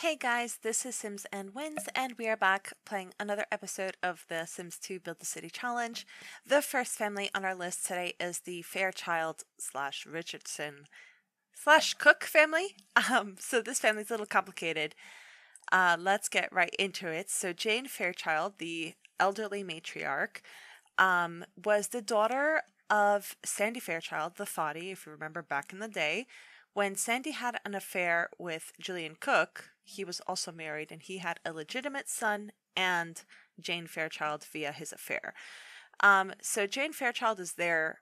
Hey guys, this is Sims and Wins, and we are back playing another episode of the Sims 2 Build the City Challenge. The first family on our list today is the Fairchild slash Richardson slash Cook family. So this family's a little complicated. Let's get right into it. So Jane Fairchild, the elderly matriarch, was the daughter of Sandy Fairchild, the thotty, if you remember back in the day. When Sandy had an affair with Julian Cook, he was also married and he had a legitimate son and Jane Fairchild via his affair. So Jane Fairchild is the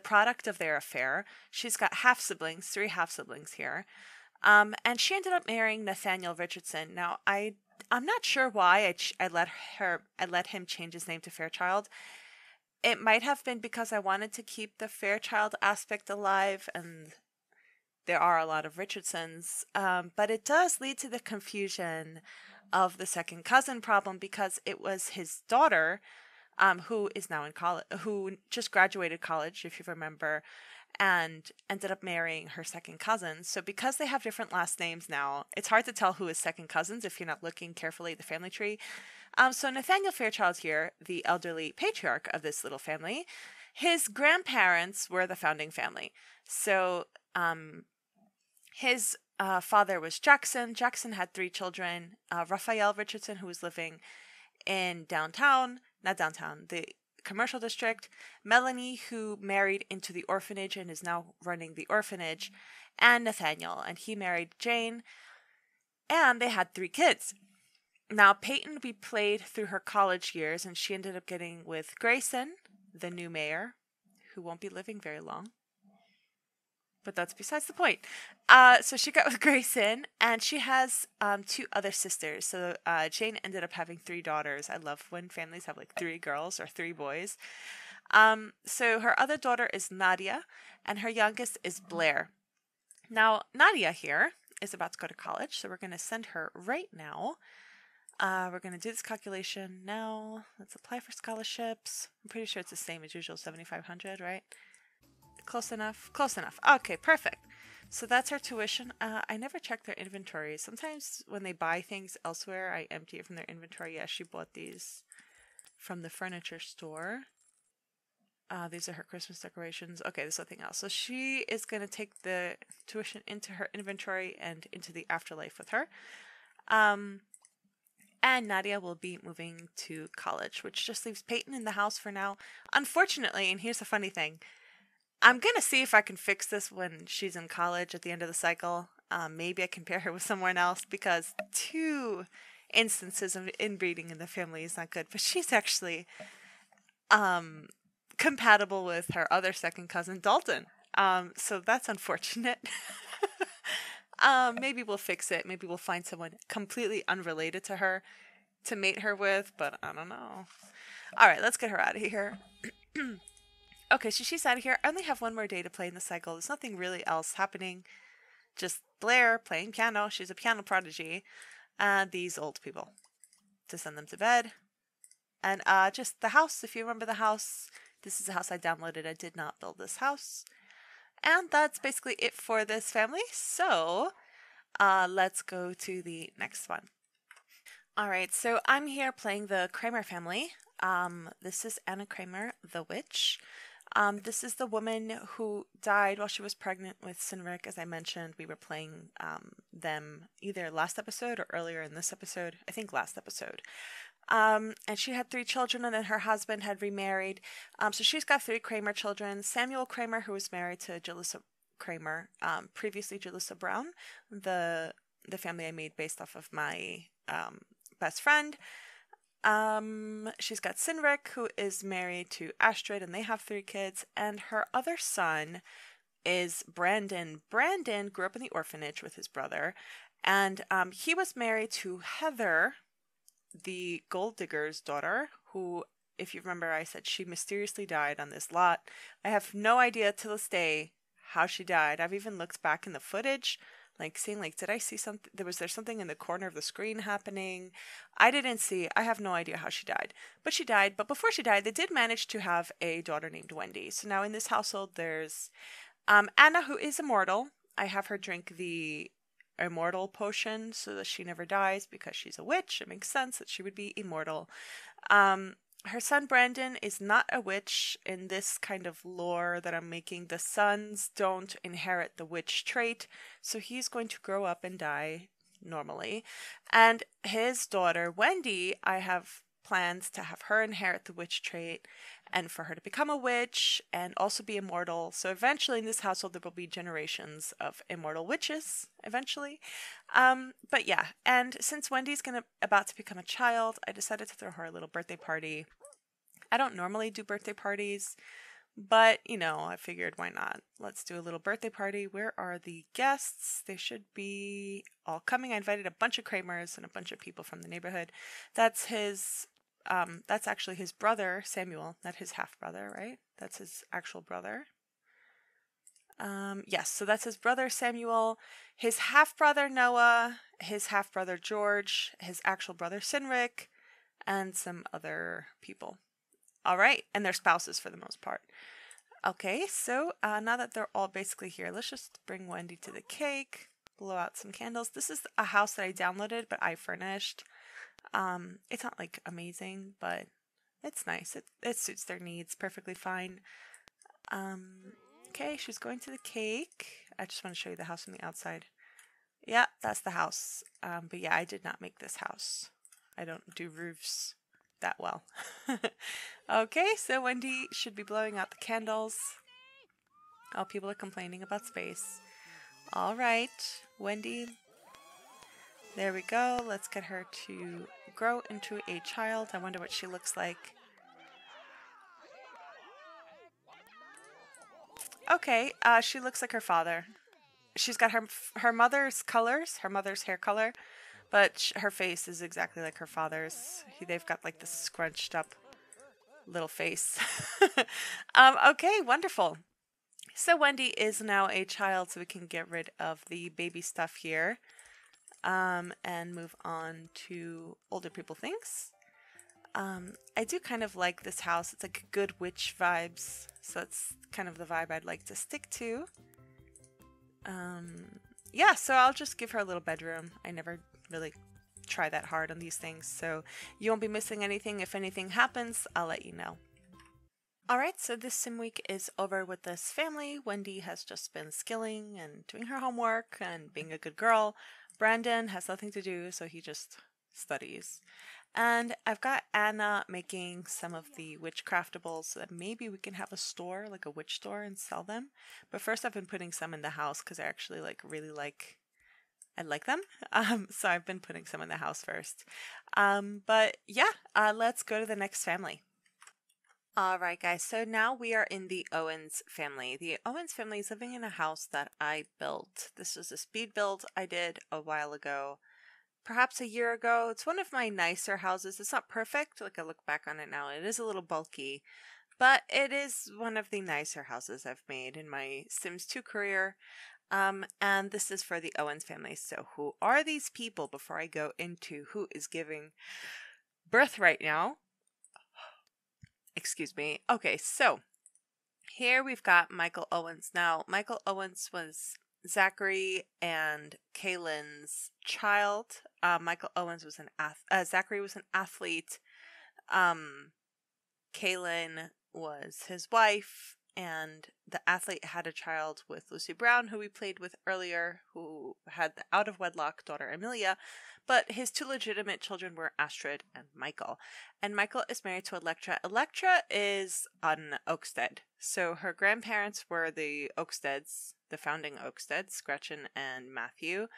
product of their affair. She's got half siblings, three half siblings here. And she ended up marrying Nathaniel Richardson. Now, I'm not sure why I let him change his name to Fairchild. It might have been because I wanted to keep the Fairchild aspect alive, and there are a lot of Richardsons, but it does lead to the confusion of the second cousin problem because it was his daughter, who is now in college, who just graduated college, if you remember, and ended up marrying her second cousin. So because they have different last names now, it's hard to tell who is second cousins if you're not looking carefully at the family tree. So Nathaniel Fairchild here, the elderly patriarch of this little family, his grandparents were the founding family. So his father was Jackson. Jackson had three children. Raphael Richardson, who was living in the commercial district. Melanie, who married into the orphanage and is now running the orphanage. And Nathaniel, and he married Jane. And they had three kids. Now, Peyton we played through her college years, and she ended up getting with Grayson, the new mayor, who won't be living very long. But that's besides the point. So she got with Grayson, and she has two other sisters. So Jane ended up having three daughters. I love when families have like three girls or three boys. So her other daughter is Nadia, and her youngest is Blair. Now, Nadia here is about to go to college, so we're going to send her right now. We're going to do this calculation now. Let's apply for scholarships. I'm pretty sure it's the same as usual, 7,500, right? Close enough? Close enough. Okay, perfect. So that's our tuition. I never check their inventory. Sometimes when they buy things elsewhere, I empty it from their inventory. Yeah, she bought these from the furniture store. These are her Christmas decorations. Okay, there's nothing else. So she is going to take the tuition into her inventory and into the afterlife with her. And Nadia will be moving to college, which just leaves Peyton in the house for now. Unfortunately, and here's the funny thing, I'm going to see if I can fix this when she's in college at the end of the cycle. Maybe I can pair her with someone else because two instances of inbreeding in the family is not good. But she's actually compatible with her other second cousin, Dalton. So that's unfortunate. Maybe we'll fix it. Maybe we'll find someone completely unrelated to her to mate her with, but I don't know. All right, let's get her out of here. Okay, so she's out of here. I only have one more day to play in the cycle. There's nothing really else happening. Just Blair playing piano. She's a piano prodigy. And these old people to send them to bed. And just the house, if you remember the house. This is a house I downloaded. I did not build this house. And that's basically it for this family. So let's go to the next one. All right, so I'm here playing the Kramer family. This is Anna Kramer, the witch. This is the woman who died while she was pregnant with Cynric. As I mentioned, we were playing them either last episode or earlier in this episode. I think last episode. And she had three children, and then her husband had remarried. So she's got three Kramer children. Samuel Kramer, who was married to Jalissa Kramer, previously Jalissa Brown, the family I made based off of my best friend. She's got Cynric, who is married to Astrid, and they have three kids. And her other son is Brandon. Brandon grew up in the orphanage with his brother, and he was married to Heather, the gold digger's daughter, who, if you remember, I said she mysteriously died on this lot. I have no idea to this day how she died. I've even looked back in the footage, like seeing, like, did I see something? Was there something in the corner of the screen happening? I didn't see. I have no idea how she died. But she died. But before she died, they did manage to have a daughter named Wendy. So now in this household, there's Anna, who is immortal. I have her drink the immortal potion so that she never dies because she's a witch. It makes sense that she would be immortal. Her son Brandon is not a witch in this kind of lore that I'm making. The sons don't inherit the witch trait, so he's going to grow up and die normally. And his daughter Wendy, I have plans to have her inherit the witch trait and for her to become a witch and also be immortal. So eventually in this household there will be generations of immortal witches eventually. But yeah, and since Wendy's about to become a child, I decided to throw her a little birthday party. I don't normally do birthday parties, but I figured why not? Let's do a little birthday party. Where are the guests? They should be all coming. I invited a bunch of Kramers and a bunch of people from the neighborhood. That's actually his brother, Samuel, not his half brother, right? That's his actual brother. Yes, so that's his brother Samuel, his half brother Noah, his half brother George, his actual brother Sinric, and some other people. All right, and their spouses for the most part. Okay, so now that they're all basically here, let's just bring Wendy to the cake, blow out some candles. This is a house that I downloaded, but I furnished. It's not like amazing, but it's nice. It suits their needs perfectly fine. Okay, she's going to the cake. I just want to show you the house from the outside. Yeah, that's the house. But yeah, I did not make this house. I don't do roofs that well. Okay, so Wendy should be blowing out the candles. Oh, people are complaining about space. All right, Wendy. There we go. Let's get her to grow into a child. I wonder what she looks like. Okay, she looks like her father. She's got her mother's colors, her mother's hair color, but her face is exactly like her father's. They've got like this scrunched up little face. Okay, wonderful. So Wendy is now a child, so we can get rid of the baby stuff here. And move on to older people things. I do kind of like this house. It's like good witch vibes, so that's kind of the vibe I'd like to stick to. Yeah, so I'll just give her a little bedroom. I never really try that hard on these things, so you won't be missing anything. If anything happens, I'll let you know. Alright, so this sim week is over with this family. Wendy has just been skilling and doing her homework and being a good girl. Brandon has nothing to do, so he just studies. And I've got Anna making some of the witchcraftables so that maybe we can have a store, like a witch store, and sell them. But first I've been putting some in the house because I actually I like them. So I've been putting some in the house first. But yeah, let's go to the next family. Alright guys, so now we are in the Owens family. The Owens family is living in a house that I built. This was a speed build I did a while ago, perhaps a year ago. It's one of my nicer houses. It's not perfect, like I look back on it now. It is a little bulky, but it is one of the nicer houses I've made in my Sims 2 career. And this is for the Owens family. So who are these people before I go into who is giving birth right now? Excuse me. Okay, so here we've got Michael Owens. Now, Michael Owens was Zachary and Kaylin's child. Michael Owens was Zachary was an athlete. Kaylin was his wife, and the athlete had a child with Lucy Brown, who we played with earlier, who had the out-of-wedlock daughter Amelia, but his two legitimate children were Astrid and Michael. And Michael is married to Electra. Electra is an Oakstead. So her grandparents were the Oaksteads, the founding Oaksteads, Gretchen and Matthew.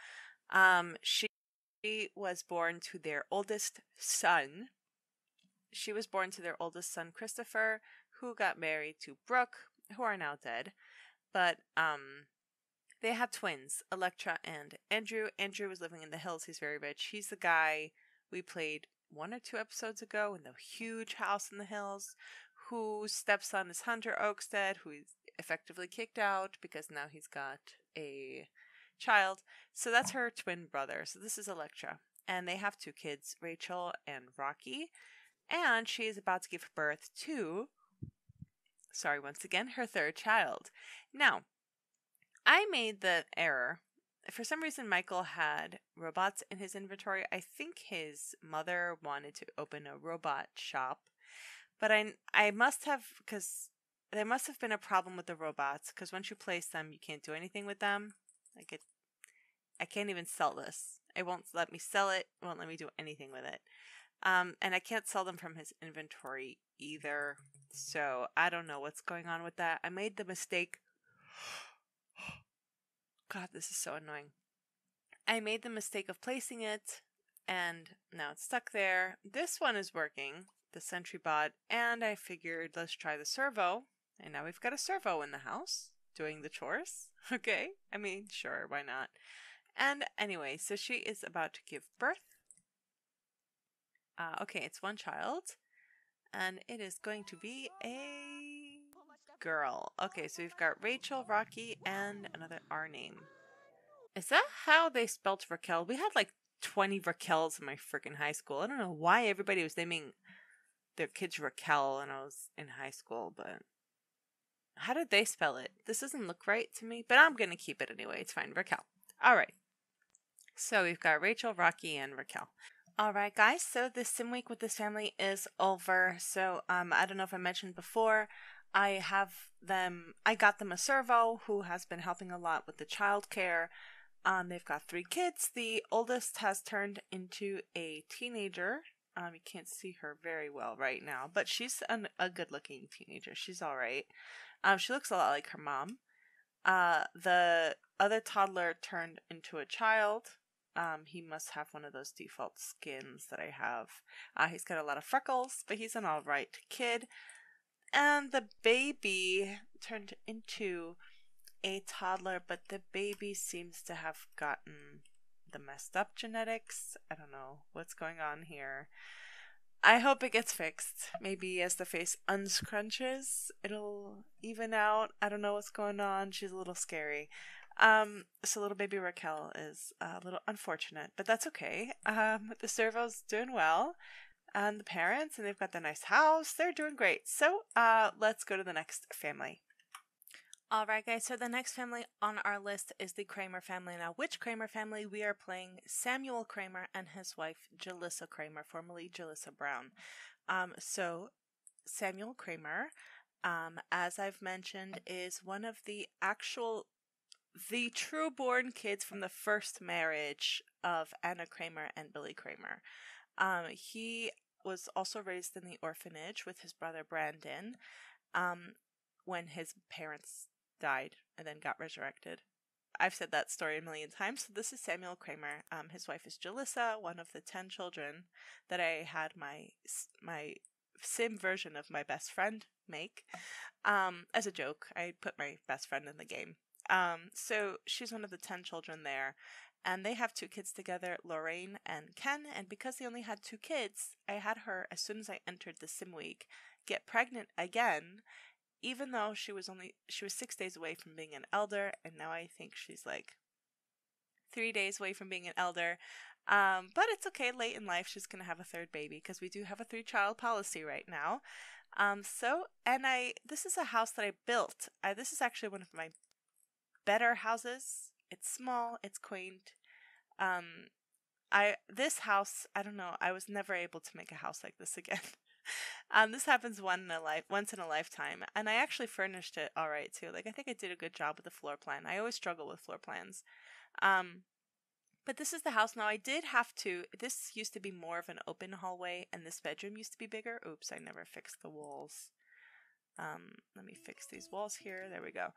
She was born to their oldest son. She was born to their oldest son, Christopher, who got married to Brooke, who are now dead. But they had twins, Electra and Andrew. Andrew was living in the hills. He's very rich. He's the guy we played 1 or 2 episodes ago in the huge house in the hills, whose stepson is Hunter Oakstead, who is effectively kicked out because now he's got a child. So that's her twin brother. So this is Electra. And they have 2 kids, Rachel and Rocky. And she is about to give birth to, once again, her 3rd child. Now, I made the error for some reason, Michael had robots in his inventory. I think his mother wanted to open a robot shop, but I must have, because there must have been a problem with the robots, because once you place them, you can't do anything with them. Like I can't even sell this. It won't let me sell it. It won't let me do anything with it. And I can't sell them from his inventory either. So I don't know what's going on with that. I made the mistake. God, this is so annoying. I made the mistake of placing it, and now it's stuck there. This one is working, the Sentry Bot, and I figured let's try the servo. And now we've got a servo in the house doing the chores. Okay, I mean, sure, why not? And anyway, so she is about to give birth. Okay, it's one child, and it is going to be a girl. Okay, so we've got Rachel, Rocky, and another R name. Is that how they spelled Raquel? We had like 20 Raquels in my freaking high school. I don't know why everybody was naming their kids Raquel when I was in high school, but how did they spell it? This doesn't look right to me, but I'm going to keep it anyway. It's fine. Raquel. All right. So we've got Rachel, Rocky, and Raquel. All right, guys. So this sim week with this family is over. So I don't know if I mentioned before, I got them a servo who has been helping a lot with the childcare. They've got 3 kids. The oldest has turned into a teenager. You can't see her very well right now, but she's a good-looking teenager. She's all right. She looks a lot like her mom. The other toddler turned into a child. He must have one of those default skins that I have. He's got a lot of freckles, but he's an all right kid. And the baby turned into a toddler, but the baby seems to have gotten the messed up genetics. I don't know what's going on here. I hope it gets fixed. Maybe as the face unscrunches, it'll even out. I don't know what's going on. She's a little scary. So little baby Raquel is a little unfortunate, but that's okay. The servo's doing well, and the parents, and they've got the nice house. They're doing great. So, let's go to the next family. Alright guys, so the next family on our list is the Kramer family. Now, which Kramer family? We are playing Samuel Kramer and his wife, Jalissa Kramer, formerly Jalissa Brown. So Samuel Kramer, as I've mentioned, is one of the true born kids from the first marriage of Anna Kramer and Billy Kramer. He was also raised in the orphanage with his brother Brandon, when his parents died and then got resurrected. I've said that story a million times. So this is Samuel Kramer. His wife is Jalissa, one of the 10 children that I had my sim version of my best friend make. As a joke, I put my best friend in the game. So she's one of the 10 children there, and they have 2 kids together, Lorraine and Ken. And because they only had 2 kids, I had her, as soon as I entered the sim week, get pregnant again, even though she was 6 days away from being an elder, and now I think she's like 3 days away from being an elder. But it's okay. Late in life, she's gonna have a 3rd baby, because we do have a 3-child policy right now. This is a house that I built. This is actually one of my better houses. It's small. It's quaint. This house, I don't know. I was never able to make a house like this again. This happens once in a lifetime, and I actually furnished it all right too. Like, I think I did a good job with the floor plan. I always struggle with floor plans. But this is the house now. This used to be more of an open hallway, and this bedroom used to be bigger. Oops, I never fixed the walls. Let me fix these walls here. There we go.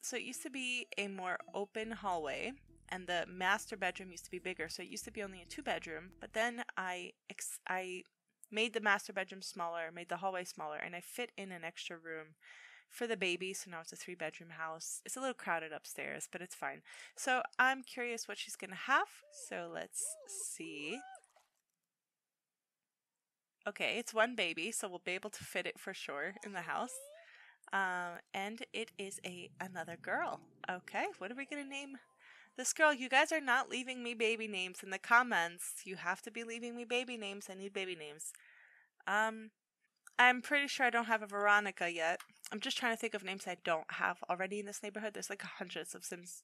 So it used to be a more open hallway, and the master bedroom used to be bigger. So it used to be only a 2-bedroom, but then I made the master bedroom smaller, made the hallway smaller, and I fit in an extra room for the baby, so now it's a 3-bedroom house. It's a little crowded upstairs, but it's fine. So I'm curious what she's gonna have, so let's see. Okay, it's 1 baby, so we'll be able to fit it for sure in the house. And it is another girl. Okay, what are we gonna name this girl? You guys are not leaving me baby names in the comments. You have to be leaving me baby names. I need baby names. I'm pretty sure I don't have a Veronica yet. I'm just trying to think of names I don't have already in this neighborhood. There's like hundreds of Sims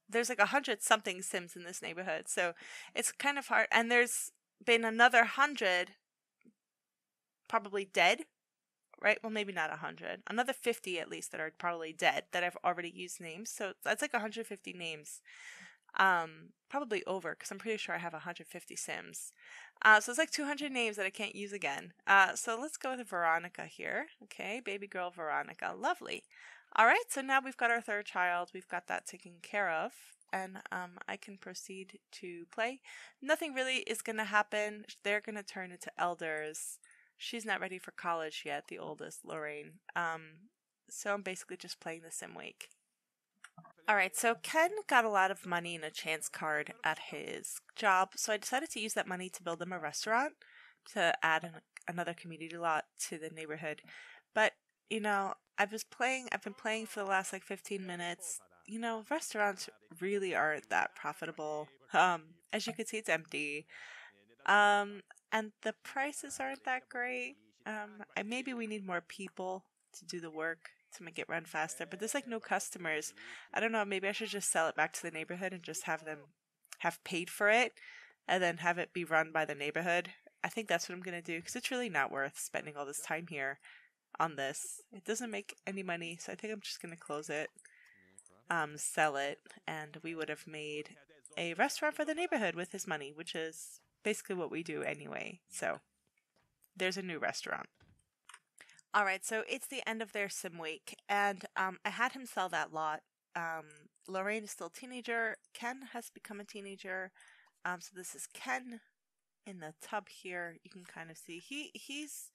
there's like 100 something Sims in this neighborhood, so it's kind of hard. And there's been another 100 probably dead, right? Well, maybe not 100, another 50 at least that are probably dead that I've already used names. So that's like 150 names, probably over, because I'm pretty sure I have 150 Sims. So it's like 200 names that I can't use again. So let's go with Veronica here. Okay, baby girl Veronica, lovely. All right, so now we've got our third child. We've got that taken care of, and I can proceed to play. Nothing really is going to happen. They're going to turn into elders. She's not ready for college yet, the oldest, Lorraine. So I'm basically just playing the Sim Wake. Alright, so Ken got a lot of money in a chance card at his job, so I decided to use that money to build him a restaurant to add another community lot to the neighborhood. But, I've been playing for the last like 15 minutes. Restaurants really aren't that profitable. As you can see, it's empty. And the prices aren't that great. Maybe we need more people to do the work to make it run faster, but there's like no customers. I don't know, maybe I should just sell it back to the neighborhood and just have them have paid for it and then have it be run by the neighborhood. I think that's what I'm going to do, because it's really not worth spending all this time here on this. It doesn't make any money, so I think I'm just going to close it, sell it, and we would have made a restaurant for the neighborhood with his money, which is basically what we do anyway. So there's a new restaurant. Alright, so it's the end of their Sim Wake, and I had him sell that lot. Lorraine is still a teenager. Ken has become a teenager. So this is Ken in the tub here. You can kind of see he's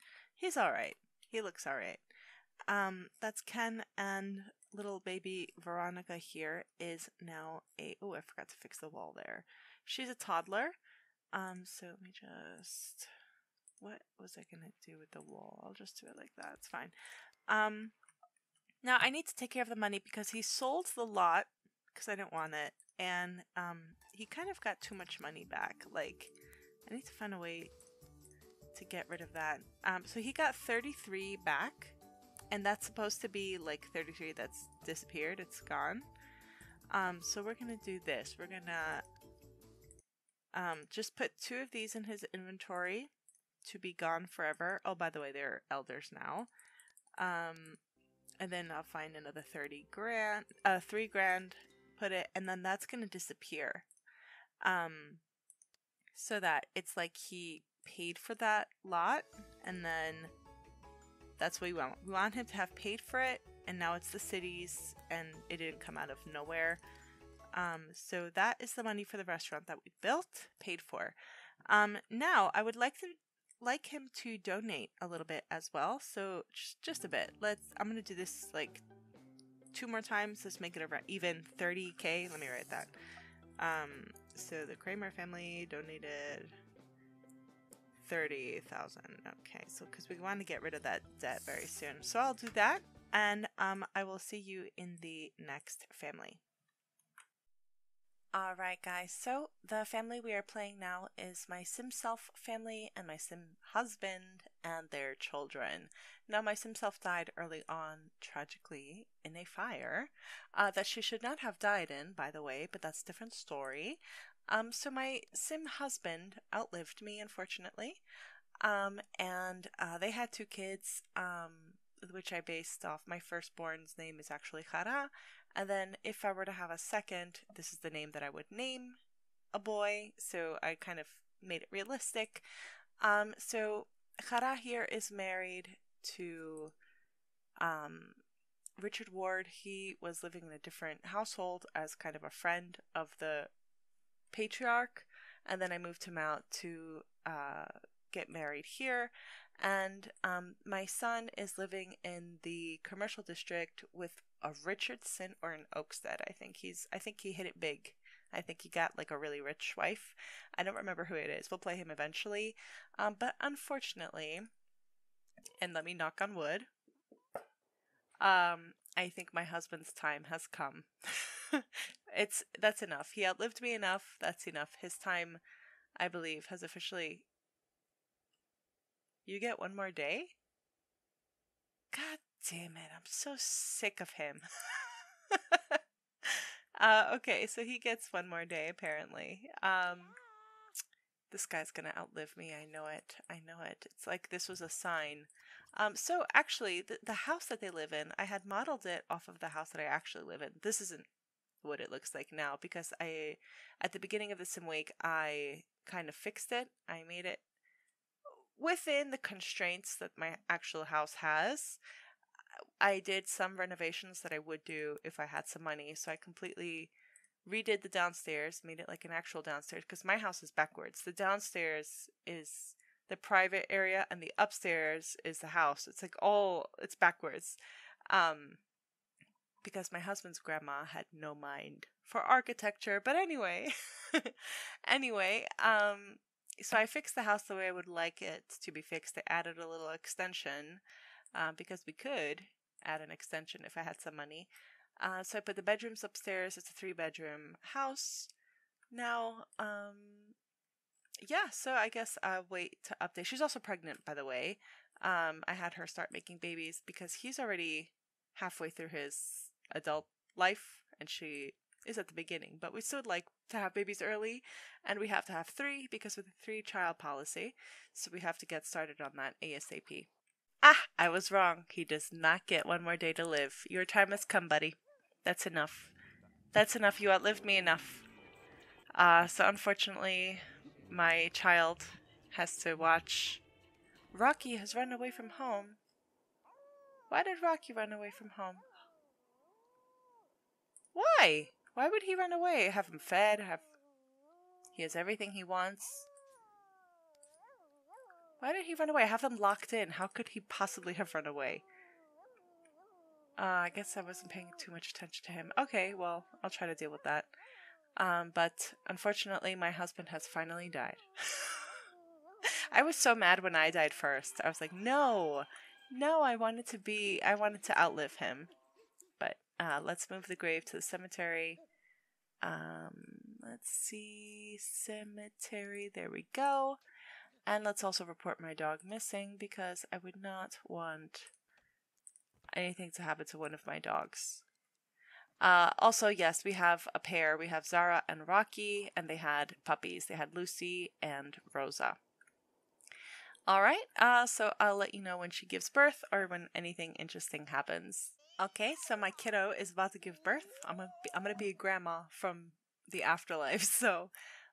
alright. He looks alright. That's Ken, and little baby Veronica here is now I forgot to fix the wall there. She's a toddler. So let me just... What was I going to do with the wall? I'll just do it like that. It's fine. Now I need to take care of the money because he sold the lot because I didn't want it. And he kind of got too much money back. Like, I need to find a way to get rid of that. So he got 33 back. And that's supposed to be like 33 that's disappeared. It's gone. So we're going to do this. We're going to just put 2 of these in his inventory to be gone forever. Oh, by the way, they're elders now. And then I'll find another 3 grand, put it, and then that's gonna disappear. So that it's like he paid for that lot, and then that's what we want. We want him to have paid for it, and now it's the city's, and it didn't come out of nowhere. So that is the money for the restaurant that we built, paid for. Now I would like him to donate a little bit as well, so just a bit. I'm gonna do this like 2 more times. Let's make it even 30k. Let me write that. So the Kramer family donated 30,000. Okay, so because we want to get rid of that debt very soon, so I'll do that, and I will see you in the next family. Alright guys, so the family we are playing now is my Sim Self family and my Sim husband and their children. Now my Sim Self died early on, tragically, in a fire that she should not have died in, by the way, but that's a different story. So my Sim husband outlived me, unfortunately, and they had 2 kids, which I based off. My firstborn's name is actually Jara. And then if I were to have a second, this is the name that I would name a boy. So I kind of made it realistic. So Jara here is married to Richard Ward. He was living in a different household as kind of a friend of the patriarch. And then I moved him out to get married here. And my son is living in the commercial district with a Richardson or an Oakstead. I think he hit it big. I think he got like a really rich wife. I don't remember who it is. We'll play him eventually. But unfortunately, and let me knock on wood, I think my husband's time has come. That's enough. He outlived me enough. That's enough. His time, I believe, has officially... You get 1 more day? God damn it, I'm so sick of him. Okay, so he gets one more day apparently. This guy's gonna outlive me. I know it. I know it. It's like this was a sign. So actually, the house that they live in, I had modeled it off of the house that I actually live in. This isn't what it looks like now because at the beginning of the sim week, I kind of fixed it. I made it within the constraints that my actual house has. I did some renovations that I would do if I had some money, so I completely redid the downstairs, made it like an actual downstairs because my house is backwards. The downstairs is the private area and the upstairs is the house. It's like it's backwards. Because my husband's grandma had no mind for architecture. But anyway, anyway, so I fixed the house the way I would like it to be fixed. I added a little extension because we could add an extension if I had some money. So I put the bedrooms upstairs. It's a 3-bedroom house. Now, yeah, so I guess I'll wait to update. She's also pregnant, by the way. I had her start making babies because he's already halfway through his adult life and she is at the beginning. But we still would like to have babies early, and we have to have 3 because of the 3-child policy. So we have to get started on that ASAP. Ah, I was wrong. He does not get one more day to live. Your time has come, buddy. That's enough. That's enough. You outlived me enough. So unfortunately, my child has to watch. Rocky has run away from home. Why did Rocky run away from home? Why? Why would he run away? Have him fed, he has everything he wants. Why did he run away? Have them locked in. How could he possibly have run away? I guess I wasn't paying too much attention to him. Okay, well, I'll try to deal with that. But unfortunately, my husband has finally died. I was so mad when I died first. I was like, no, I wanted to outlive him. But let's move the grave to the cemetery. Let's see, cemetery, there we go. And let's also report my dog missing because I would not want anything to happen to one of my dogs. Also, yes, we have a pair. We have Zara and Rocky, and they had puppies. They had Lucy and Rosa. All right, so I'll let you know when she gives birth or when anything interesting happens. Okay, so my kiddo is about to give birth. I'm gonna be a grandma from the afterlife. So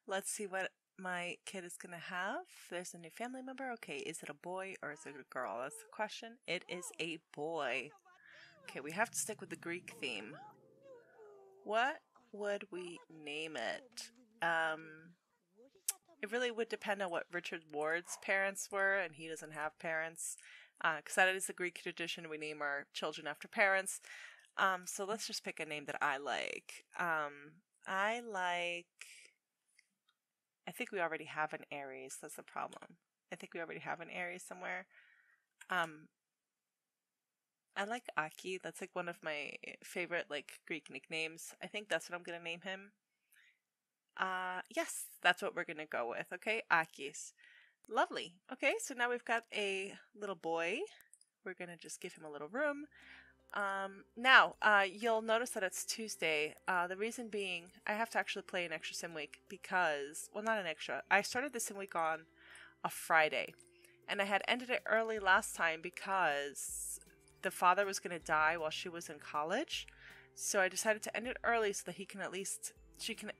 let's see what my kid is gonna have. There's a new family member. Okay, is it a boy or is it a girl? That's the question. It is a boy. Okay, we have to stick with the Greek theme. What would we name it? It really would depend on what Richard Ward's parents were, and he doesn't have parents. Because that is the Greek tradition. We name our children after parents. So let's just pick a name that I like. I think we already have an Aries. That's the problem. I think we already have an Aries somewhere. I like Aki. That's like one of my favorite Greek nicknames. I think that's what I'm gonna name him. Yes, that's what we're gonna go with. Okay, Akis. Lovely. Okay, so now we've got a little boy. We're gonna just give him a little room. Now, you'll notice that it's Tuesday. The reason being, I have to actually play an extra sim week because, well, not an extra. I started the sim week on a Friday, and I had ended it early last time because the father was gonna die while she was in college. So I decided to end it early so that she can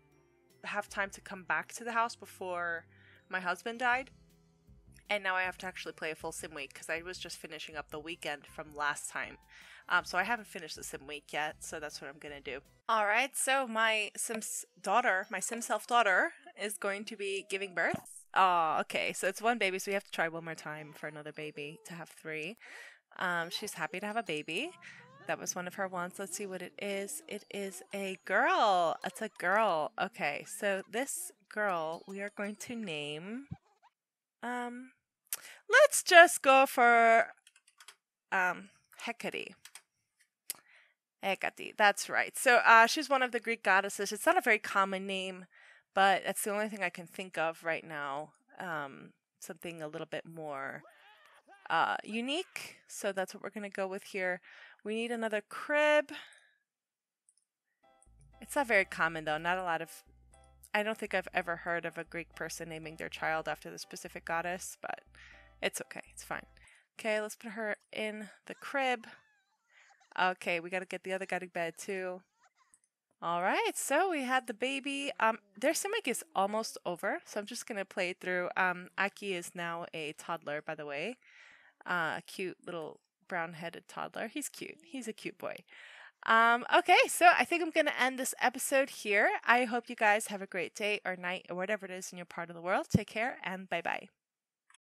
have time to come back to the house before my husband died. And now I have to actually play a full sim week because I was just finishing up the weekend from last time. So I haven't finished the sim week yet, so that's what I'm gonna do. Alright, so my SimSelf daughter is going to be giving birth. Oh, okay, so it's one baby, so we have to try one more time for another baby to have 3. She's happy to have a baby. That was one of her wants. Let's see what it is. It is a girl. It's a girl. Okay, so this girl we are going to name. Let's just go for Hecate. Hecate, that's right. So she's one of the Greek goddesses. It's not a very common name, but that's the only thing I can think of right now. Something a little bit more unique. So that's what we're going to go with here. We need another crib. It's not very common, though. Not a lot of... I don't think I've ever heard of a Greek person naming their child after the specific goddess, but it's okay. It's fine. Okay, let's put her in the crib. Okay, we got to get the other guy to bed, too. All right, so we had the baby. Their stomach is almost over, so I'm just going to play it through. Aki is now a toddler, by the way. A cute little brown-headed toddler. He's cute. He's a cute boy. Okay, so I think I'm going to end this episode here. I hope you guys have a great day or night or whatever it is in your part of the world. Take care and bye-bye.